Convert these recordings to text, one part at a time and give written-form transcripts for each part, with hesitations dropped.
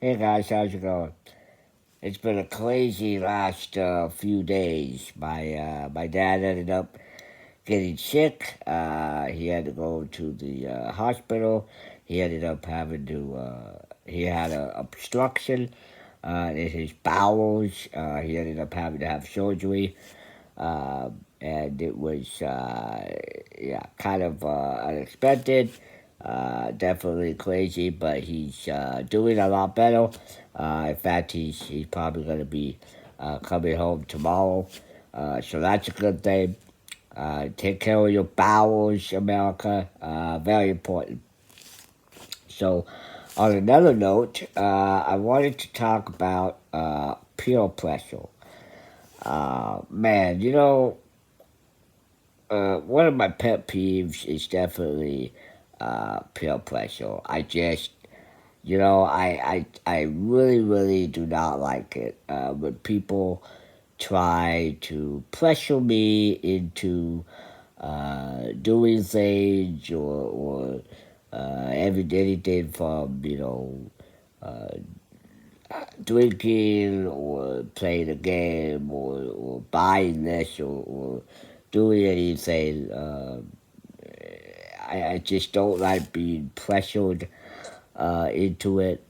Hey guys, how's it going? It's been a crazy last few days. My dad ended up getting sick. He had to go to the hospital. He ended up having to. He had a obstruction in his bowels. He ended up having to have surgery, and it was yeah, kind of unexpected. Definitely crazy, but he's doing a lot better. In fact, he's probably going to be coming home tomorrow, so that's a good thing. Take care of your bowels, America. Very important. So, on another note, I wanted to talk about peer pressure. Man, one of my pet peeves is definitely peer pressure. I really, really do not like it when people try to pressure me into doing things or anything from, uh, drinking or playing a game or buying this or doing anything. I just don't like being pressured into it.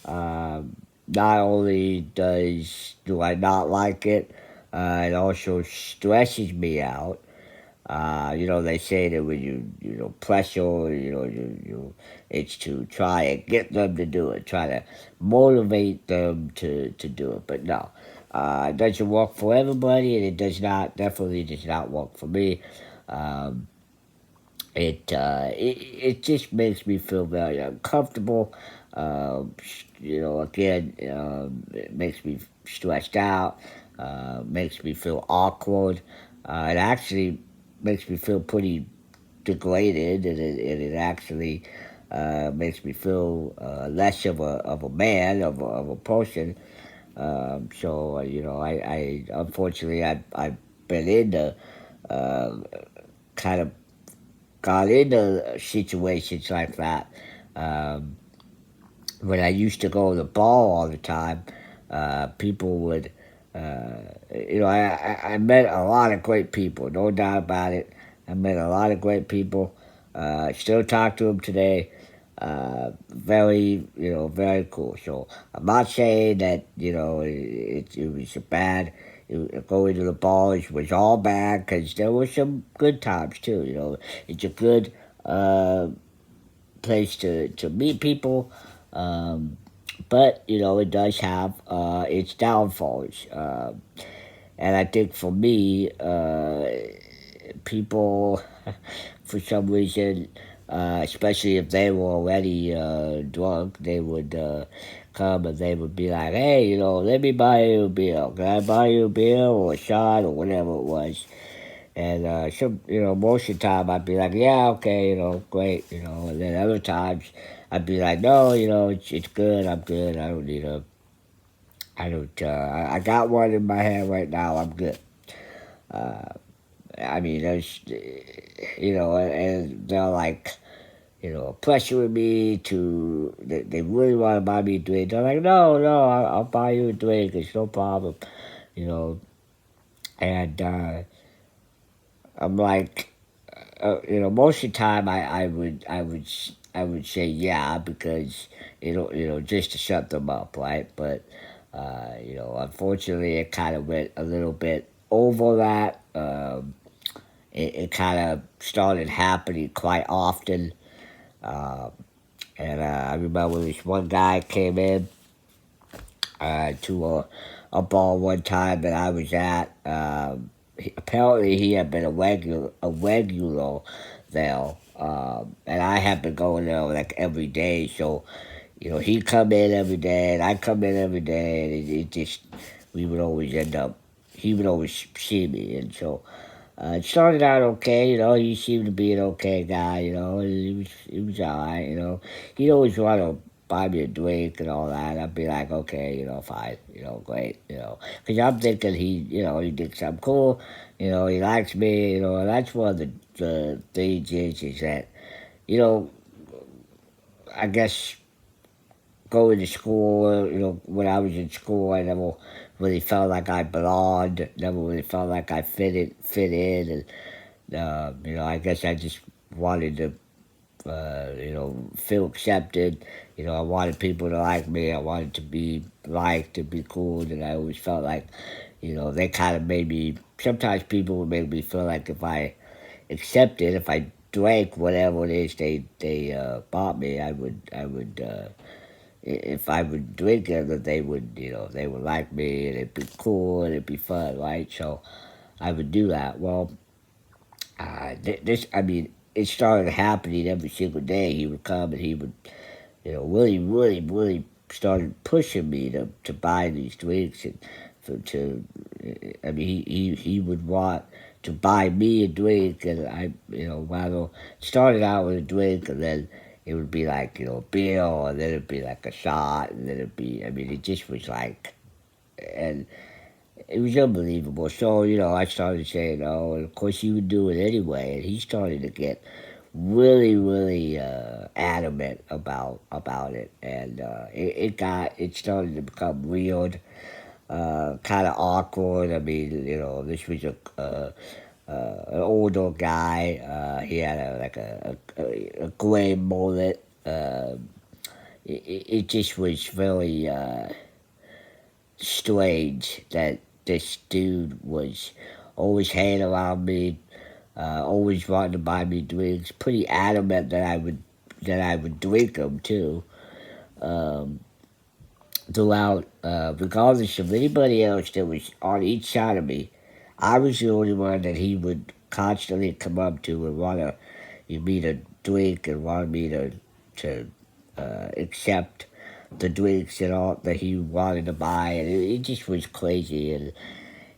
Not only do I not like it, it also stresses me out. They say that when you pressure, it's to try and get them to do it, try to motivate them to do it. But no, it doesn't work for everybody, and it definitely does not work for me. Um, it just makes me feel very uncomfortable. Again, it makes me stressed out. Makes me feel awkward. It actually makes me feel pretty degraded, and it actually makes me feel less of a man, of a person. I unfortunately I've been in the uh, kind of got into situations like that. Um, when I used to go to the ball all the time, people would, I met a lot of great people, no doubt about it. I met a lot of great people. Still talk to them today. Very cool. So I'm not saying that it was bad. Going to the bars was all bad because there were some good times too. It's a good place to meet people. Um, but it does have its downfalls, and I think for me, people, for some reason, especially if they were already drunk, they would come and they would be like, "Hey, let me buy you a beer. Can I buy you a beer or a shot or whatever it was?" And most of the time I'd be like, yeah, okay, great, And then other times I'd be like, no, it's good. I'm good. I don't need a. I don't. I got one in my hand right now. I'm good. Uh, I mean, and they're like, pressuring me to. They really want to buy me a drink. They're like, no, no, I'll buy you a drink. It's no problem. You know, and I'm like, most of the time I would say yeah because just to shut them up, right? But unfortunately, it kind of went a little bit over that. It kind of started happening quite often, uh, and I remember this one guy came in to a bar one time that I was at. Apparently, he had been a regular there, and I had been going there like every day. So, he'd come in every day, and I'd come in every day, and it just we would always end up. He would always see me, and so it started out okay. He seemed to be an okay guy. He was all right. He'd always want to buy me a drink and all that. I'd be like, okay, fine, great, because I'm thinking he thinks I'm cool. He likes me. And that's one of the things is that you know, I guess going to school, when I was in school, I never really felt like I belonged. Never really felt like I fit in, and I guess I just wanted to, feel accepted. I wanted people to like me. I wanted to be liked, to be cool, and I always felt like, they kind of made me. Sometimes people would make me feel like if I accepted, if I drank whatever it is they bought me, I would if I would drink it, that they would like me and it'd be cool and it'd be fun, right? So I would do that. Well, I mean, it started happening every single day. He would come and he would, really, really, really started pushing me to buy these drinks and I mean, he would want to buy me a drink, and while it started out with a drink, and then it would be like, a beer, and then it'd be like a shot, and then it'd be, I mean, it just was like, and it was unbelievable. So, I started saying no, and of course he would do it anyway, and he started to get really, really adamant about it, and it started to become weird, kind of awkward. I mean, this was an older guy. He had a gray mullet. It just was very strange that this dude was always hanging around me, always wanting to buy me drinks. Pretty adamant that I would drink them too. Um, Throughout, regardless of anybody else that was on each side of me, I was the only one that he would constantly come up to and want me to drink and wanted me to accept the drinks and all that he wanted to buy, and it just was crazy. And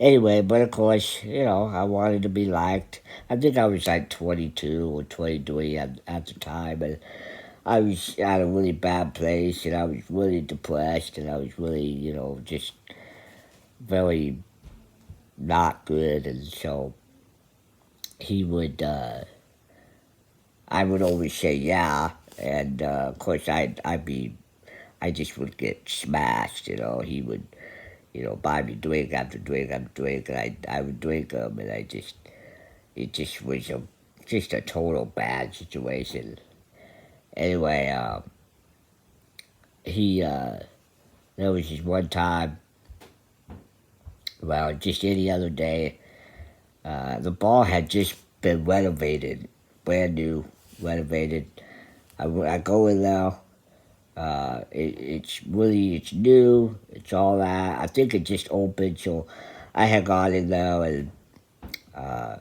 anyway, but of course, I wanted to be liked. I think I was like 22 or 23 at the time, and I was at a really bad place, and I was really depressed, and I was really, just very not good. And so he would, I would always say yeah, and of course I just would get smashed. He would, buy me drink after drink after drink, and I would drink them, and it just was just a total bad situation. Anyway, he there was just one time, well, just any other day, the bar had just been renovated, brand new, renovated. I go in there. It's new. It's all that. I think it just opened, so I had gone in there, and uh,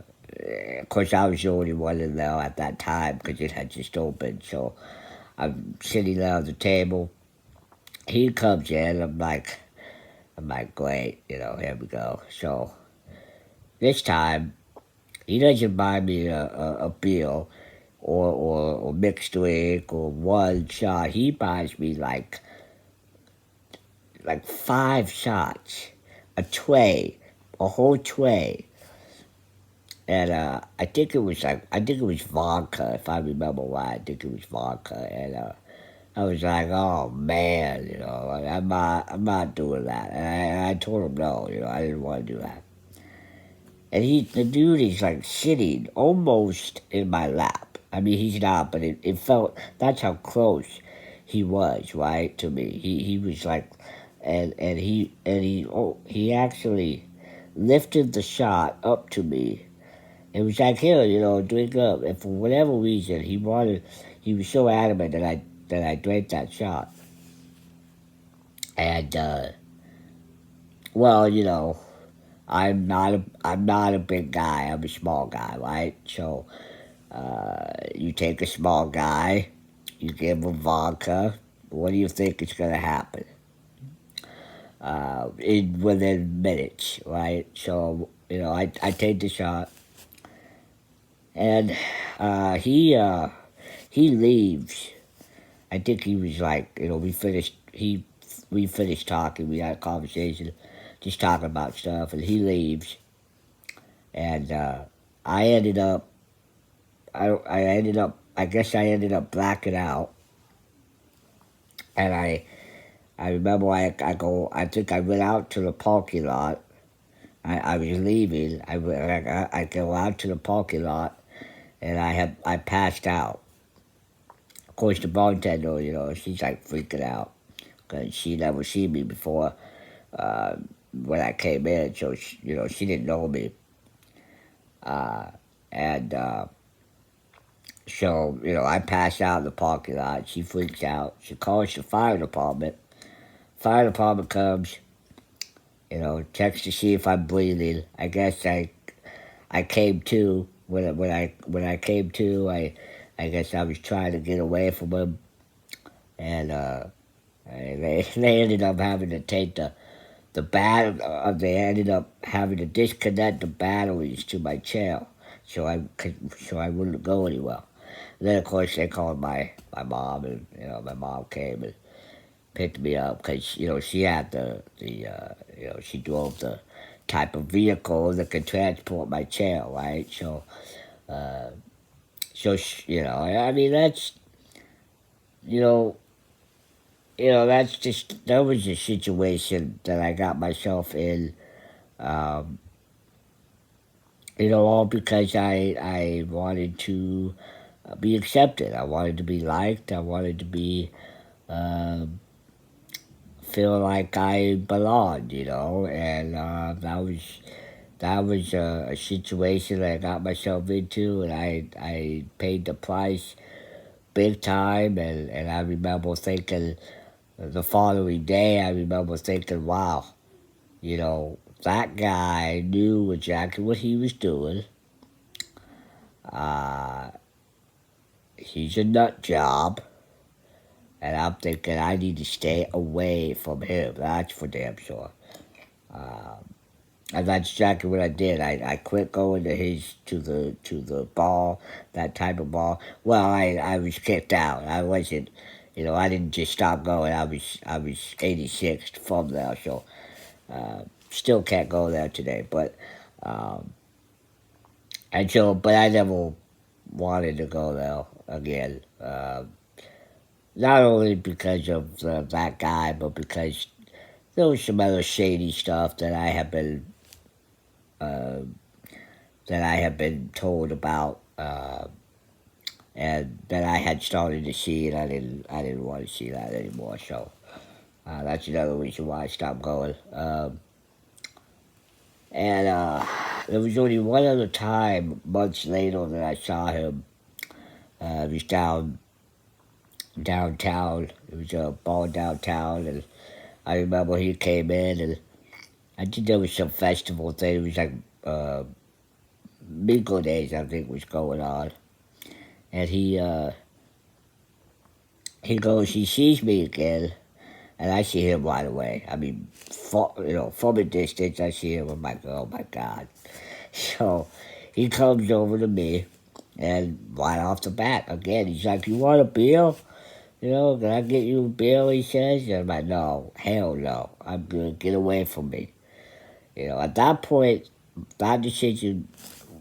of course I was the only one in there at that time because it had just opened. So I'm sitting there at the table. He comes in. I'm like, great, here we go. So this time, he doesn't buy me a beer or mixed drink or one shot. He buys me like 5 shots, a tray, a whole tray. And I think it was vodka, if I remember right. I think it was vodka, and I was like, oh man, I'm not doing that. And I told him no, I didn't want to do that. And the dude is like sitting almost in my lap. I mean, he's not, but it felt, that's how close he was, right, to me. He was like, he actually lifted the shot up to me. It was like, here, drink up. And for whatever reason, he was so adamant that I drank that shot. And, well, I'm not a big guy. I'm a small guy, right? So you take a small guy, you give him vodka. What do you think is going to happen? Within minutes, right? So I take the shot, and he leaves. I think he was like, we finished talking. We had a conversation, just talking about stuff, and he leaves. And I ended up, I guess I ended up blacking out, and I remember I think I went out to the parking lot. I was leaving. I go out to the parking lot, and I passed out. Of course, the bartender, she's like freaking out because she never seen me before when I came in, so she didn't know me, uh, and so I passed out in the parking lot. She freaks out. She calls the fire department. Fire department comes. Checks to see if I'm breathing. I guess I came to when I came to. I guess I was trying to get away from him, and they ended up having to take the bat. They ended up having to disconnect the batteries to my chair, so I wouldn't go anywhere. And then of course they called my mom, and my mom came and picked me up because she had she drove the type of vehicle that could transport my chair, right? Uh, I mean you know that was a situation that I got myself in. Um, all because I wanted to be accepted. I wanted to be liked. I wanted to be um feel like I belonged, and that was a situation that I got myself into, and I paid the price big time, and I remember thinking the following day, I remember thinking, wow, that guy knew exactly what he was doing. Uh, he's a nut job, and I'm thinking I need to stay away from him. That's for damn sure. Um, And that's exactly what I did. I quit going to the bar, that type of bar. Well, I was kicked out. I wasn't, I didn't just stop going. I was 86th from there, so still can't go there today. Um, but I never wanted to go there again. Not only because of that guy, but because there was some other shady stuff uh, that I have been told about, and that I had started to see, and I didn't want to see that anymore. So that's another reason why I stopped going. And there was only one other time, months later, that I saw him. It was downtown. It was a bar downtown, and I remember he came in, and I think there was some festival thing. It was like Mingle Days, I think, was going on, and he sees me again, and I see him right away. I mean, from a distance, I see him. I'm like, oh my god. So he comes over to me, and right off the bat, again, he's like, you want a beer? Can I get you a beer? He says, and I'm like, no, hell no. I'm good. Get away from me. At that point, that decision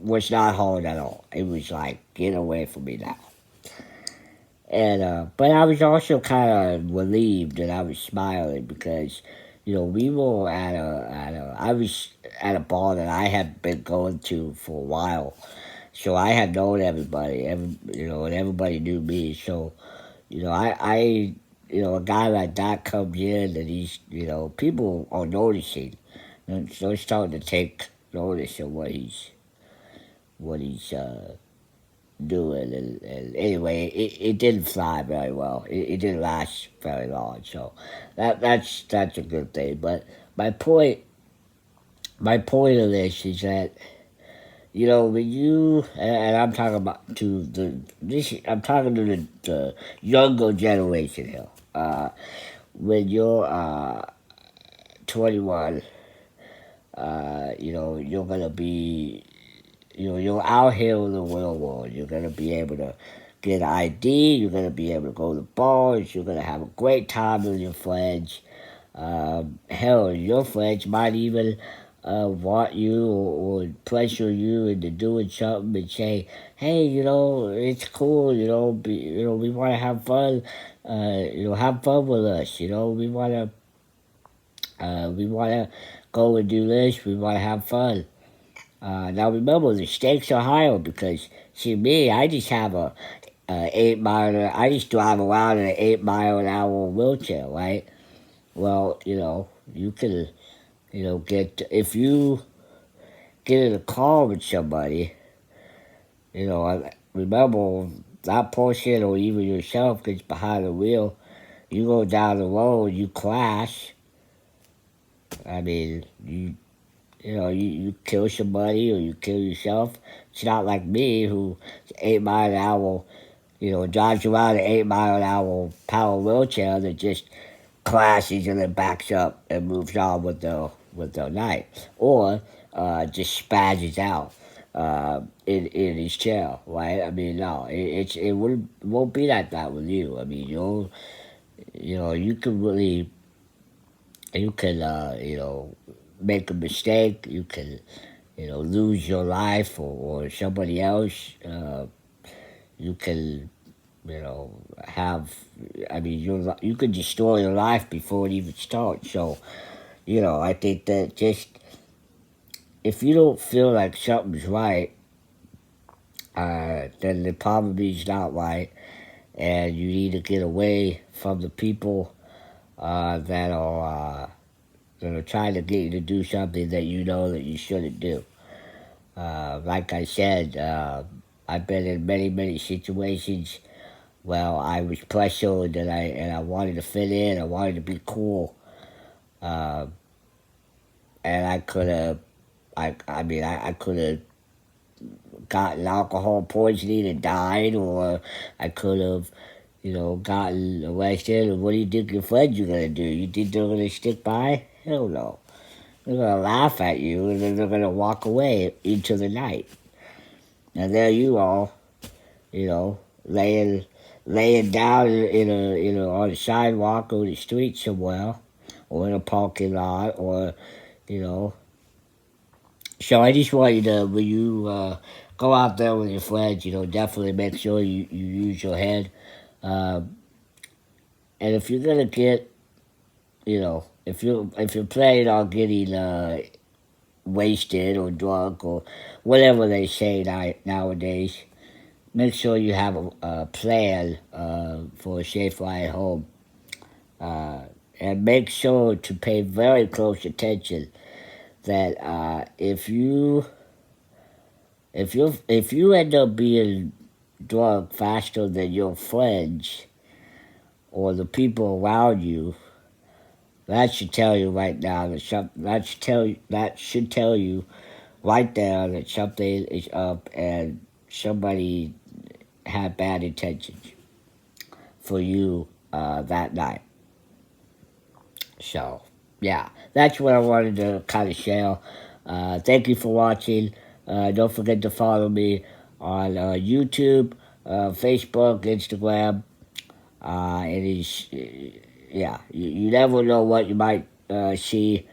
was not hard at all. It was like, get away from me now. And but I was also kind of relieved, and I was smiling because we were I was at a bar that I had been going to for a while, so I had known everybody, and everybody knew me. So a guy like that comes in, and people are noticing, and so it's starting to take notice of what he's doing, and anyway, it didn't fly very well. It didn't last very long, so that's a good thing. But my point my point of this is that when and I'm talking about to the this I'm talking to the younger generation here. When you're 21, you're gonna be you're out here in the real world. You're gonna be able to get an ID. You're gonna be able to go to bars. You're gonna have a great time with your friends. Hell, your friends might even want you or pressure you into doing something and say, "Hey, it's cool. We want to have fun. have fun with us. We wanna go and do this. We wanna have fun. Now remember, the stakes are higher because, see me, I just have a 8 mile. I just drive around in an 8 mile an hour wheelchair, right? Well, you can, get if you get in a car with somebody, remember that person or even yourself gets behind the wheel. You go down the road, you crash. I mean, you kill somebody or you kill yourself. It's not like me who 8 mile an hour, drives around an 8 mile an hour power wheelchair that just crashes and then backs up and moves on with their night, or just spazzes out in his chair, right? I mean, no, it won't be like that with you. I mean, you can really make a mistake. You can lose your life, or somebody else. You can have. I mean, you could destroy your life before it even starts. So I think that just if you don't feel like something's right, then it probably is not right, and you need to get away from the people that are trying to get you to do something that you know that you shouldn't do. Like I said, I've been in many, many situations where I was pressured and I wanted to fit in. I wanted to be cool, uh, and I could have. I could have gotten alcohol poisoning and died, or I could have, gotten arrested. And what do you think your friends are gonna do? You think they're gonna stick by? Hell no. They're gonna laugh at you, and then they're gonna walk away into the night. And there you are, laying down on the sidewalk or the street somewhere, or in a parking lot, or you know. So I just want you to, when you go out there with your friends, definitely make sure you use your head. Um, and if you're gonna get, if you're planning on getting wasted or drunk or whatever they say nowadays, make sure you have a plan for a safe ride home. Uh, and make sure to pay very close attention that if you end up being drunk faster than your friends or the people around you, that should tell you right now that should tell you right there that something is up and somebody had bad intentions for you that night. So, yeah, that's what I wanted to kind of share. Thank you for watching. Don't forget to follow me on YouTube, Facebook, Instagram. It is, yeah, you never know what you might see.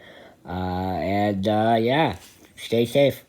And yeah, stay safe.